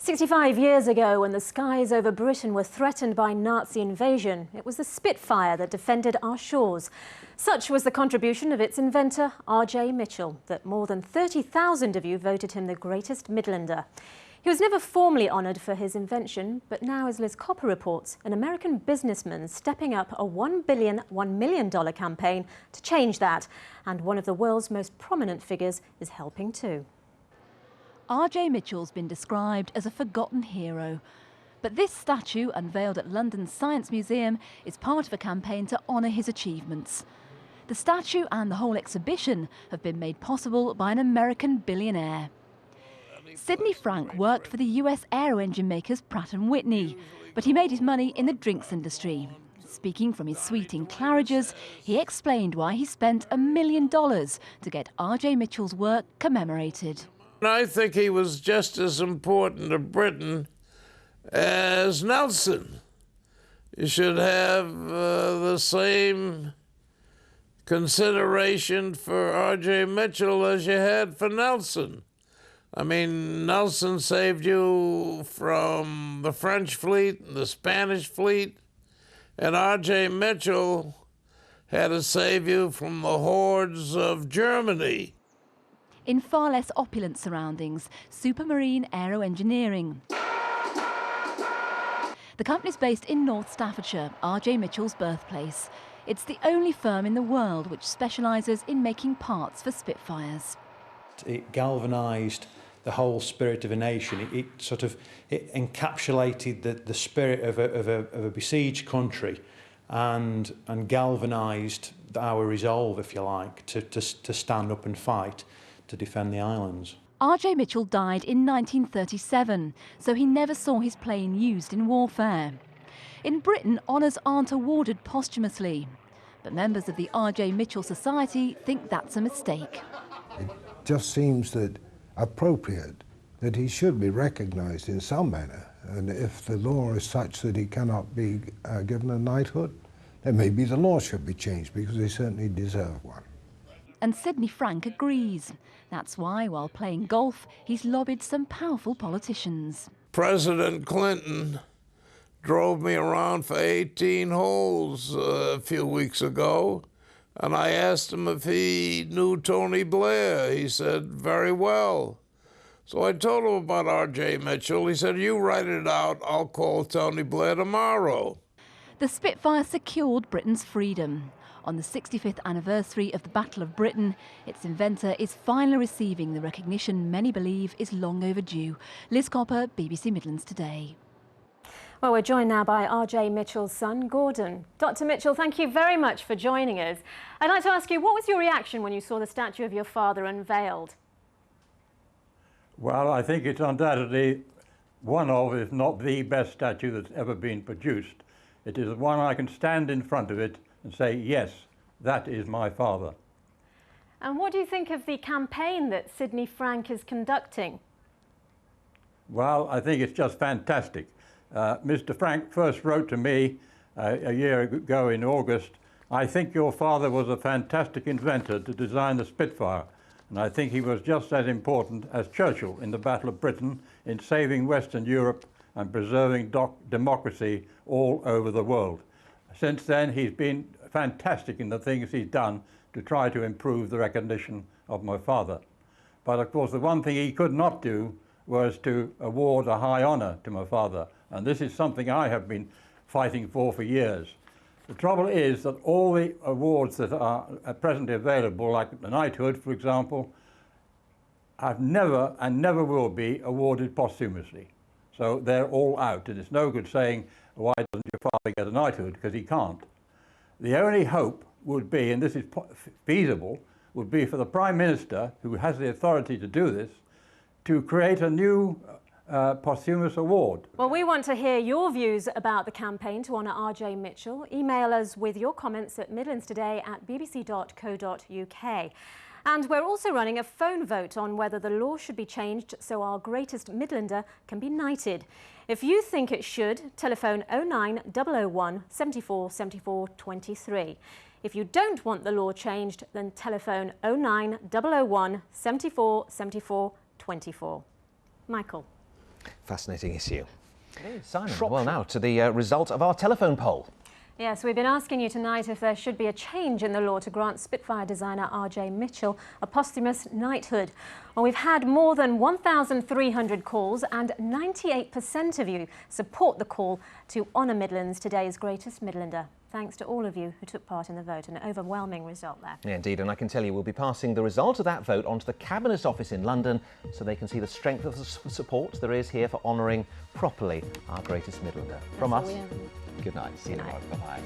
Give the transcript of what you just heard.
65 years ago, when the skies over Britain were threatened by Nazi invasion, it was the Spitfire that defended our shores. Such was the contribution of its inventor, R.J. Michell, that more than 30,000 of you voted him the greatest Midlander. He was never formally honoured for his invention, but now, as Liz Copper reports, an American businessman stepping up a $1 million campaign to change that. And one of the world's most prominent figures is helping too. R.J. Michell's been described as a forgotten hero. But this statue, unveiled at London's Science Museum, is part of a campaign to honour his achievements. The statue and the whole exhibition have been made possible by an American billionaire. Sidney Frank worked for the US aero engine makers Pratt & Whitney, but he made his money in the drinks industry. Speaking from his suite in Claridges, he explained why he spent $1 million to get R.J. Michell's work commemorated. I think he was just as important to Britain as Nelson. You should have the same consideration for R.J. Michell as you had for Nelson. I mean, Nelson saved you from the French fleet and the Spanish fleet, and R.J. Michell had to save you from the hordes of Germany. In far less opulent surroundings, Supermarine Aero Engineering. The company's based in North Staffordshire, R.J. Michell's birthplace. It's the only firm in the world which specialises in making parts for Spitfires. It galvanised the whole spirit of a nation. It encapsulated the spirit of a besieged country and galvanised our resolve, if you like, to stand up and fight to defend the islands. R.J. Michell died in 1937, so he never saw his plane used in warfare. In Britain, honours aren't awarded posthumously, but members of the R.J. Michell Society think that's a mistake. It just seems that appropriate that he should be recognised in some manner, and if the law is such that he cannot be given a knighthood, then maybe the law should be changed, because they certainly deserve one. And Sidney Frank agrees. That's why, while playing golf, he's lobbied some powerful politicians. President Clinton drove me around for 18 holes a few weeks ago, and I asked him if he knew Tony Blair. He said, very well. So I told him about R.J. Michell. He said, you write it out, I'll call Tony Blair tomorrow. The Spitfire secured Britain's freedom. On the 65th anniversary of the Battle of Britain, its inventor is finally receiving the recognition many believe is long overdue. Liz Copper, BBC Midlands Today. Well, we're joined now by R.J. Michell's son, Gordon. Dr. Michell, thank you very much for joining us. I'd like to ask you, what was your reaction when you saw the statue of your father unveiled? Well, I think it's undoubtedly one of, if not the best statue that's ever been produced. It is one I can stand in front of it and say, yes, that is my father. And what do you think of the campaign that Sidney Frank is conducting? Well, I think it's just fantastic. Mr. Frank first wrote to me a year ago in August, I think your father was a fantastic inventor to design the Spitfire, and I think he was just as important as Churchill in the Battle of Britain in saving Western Europe and preserving democracy all over the world. Since then, he's been fantastic in the things he's done to try to improve the recognition of my father. But of course, the one thing he could not do was to award a high honour to my father. And this is something I have been fighting for years. The trouble is that all the awards that are presently available, like the knighthood, for example, have never and never will be awarded posthumously. So they're all out, and it's no good saying, why doesn't your father get a knighthood? Because he can't. The only hope would be, and this is feasible, would be for the Prime Minister, who has the authority to do this, to create a new posthumous award. Well, we want to hear your views about the campaign to honour R.J. Michell. Email us with your comments at midlandstoday@bbc.co.uk. And we're also running a phone vote on whether the law should be changed so our greatest Midlander can be knighted. If you think it should, telephone 09001 74 74 23. If you don't want the law changed, then telephone 09001 74 74 24. Michael. Fascinating issue. It is. Simon, well now to the result of our telephone poll. Yes, we've been asking you tonight if there should be a change in the law to grant Spitfire designer R.J. Michell a posthumous knighthood. Well, we've had more than 1,300 calls and 98% of you support the call to honour Midland's today's greatest Midlander. Thanks to all of you who took part in the vote. An overwhelming result there. Yeah, indeed, and I can tell you we'll be passing the result of that vote onto the Cabinet Office in London so they can see the strength of the support there is here for honouring properly our greatest Midlander. From us, good night. See you tomorrow. Bye-bye.